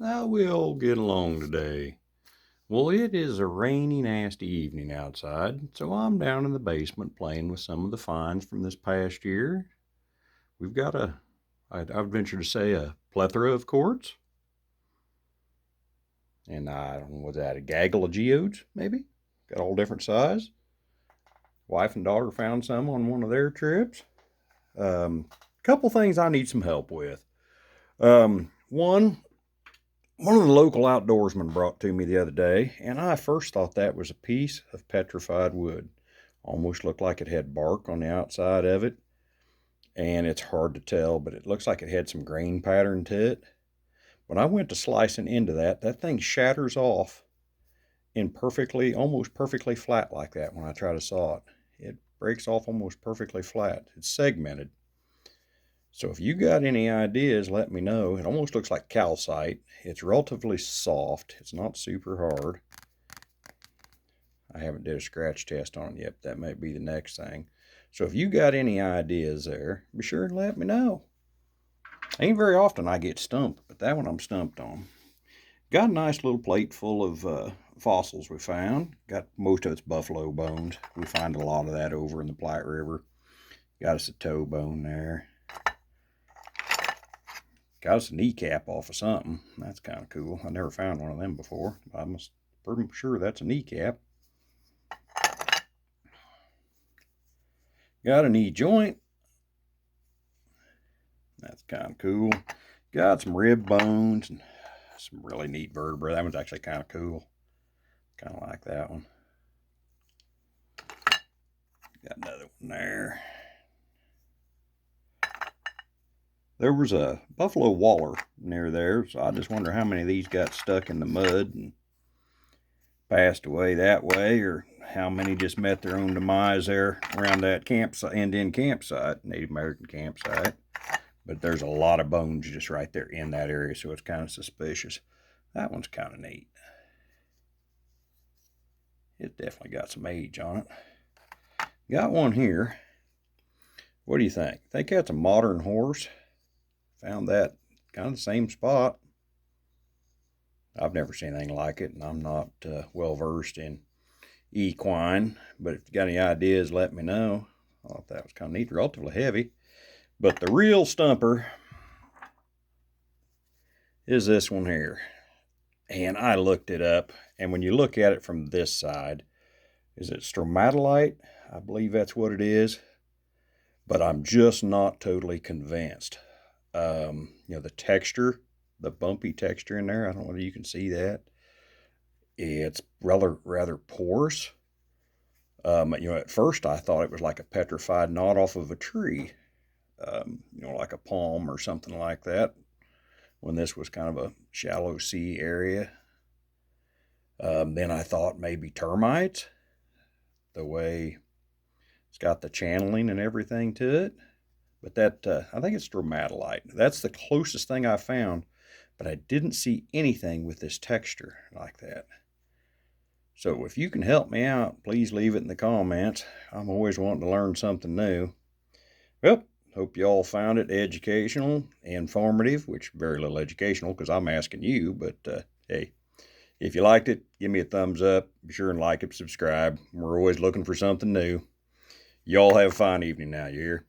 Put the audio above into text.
How we all get along today? Well, it is a rainy, nasty evening outside, so I'm down in the basement playing with some of the finds from this past year. We've got I'd venture to say, a plethora of quartz, and I don't know, was that a gaggle of geodes, maybe? Got all different size. Wife and daughter found some on one of their trips. Couple things I need some help with. One of the local outdoorsmen brought to me the other day, and I first thought that was a piece of petrified wood. Almost looked like it had bark on the outside of it, and it's hard to tell, but it looks like it had some grain pattern to it. When I went to slicing into that thing shatters off in almost perfectly flat like that when I try to saw it. It breaks off almost perfectly flat. It's segmented. So if you got any ideas, let me know. It almost looks like calcite. It's relatively soft. It's not super hard. I haven't did a scratch test on it yet, but that might be the next thing. So if you got any ideas there, be sure and let me know. Ain't very often I get stumped, but that one I'm stumped on. Got a nice little plate full of fossils we found. Got most of it's buffalo bones. We find a lot of that over in the Platte River. Got us a toe bone there. Got us a kneecap off of something. That's kind of cool. I never found one of them before. I'm pretty sure that's a kneecap. Got a knee joint. That's kind of cool. Got some rib bones and some really neat vertebrae. That one's actually kind of cool. Kind of like that one. Got another one there. There was a buffalo waller near there, so I just wonder how many of these got stuck in the mud and passed away that way, or how many just met their own demise there around that campsite, Indian campsite, Native American campsite. But there's a lot of bones just right there in that area, so it's kind of suspicious. That one's kind of neat. It definitely got some age on it. Got one here. What do you think? Think that's a modern horse? Found that kind of the same spot. I've never seen anything like it, and I'm not well versed in equine, but if you got any ideas, let me know. I thought that was kind of neat, relatively heavy. But the real stumper is this one here. And I looked it up, and when you look at it from this side, is it stromatolite? I believe that's what it is, but I'm just not totally convinced. The texture, the bumpy texture in there, I don't know whether you can see that. It's rather porous. At first I thought it was like a petrified knot off of a tree, like a palm or something like that, when this was kind of a shallow sea area. Then I thought maybe termites, the way it's got the channeling and everything to it. But I think it's stromatolite. That's the closest thing I found, but I didn't see anything with this texture like that. So if you can help me out, please leave it in the comments. I'm always wanting to learn something new. Well, hope you all found it educational, informative, which very little educational because I'm asking you, but hey, if you liked it, give me a thumbs up. Be sure and like it, subscribe. We're always looking for something new. Y'all have a fine evening now, you hear?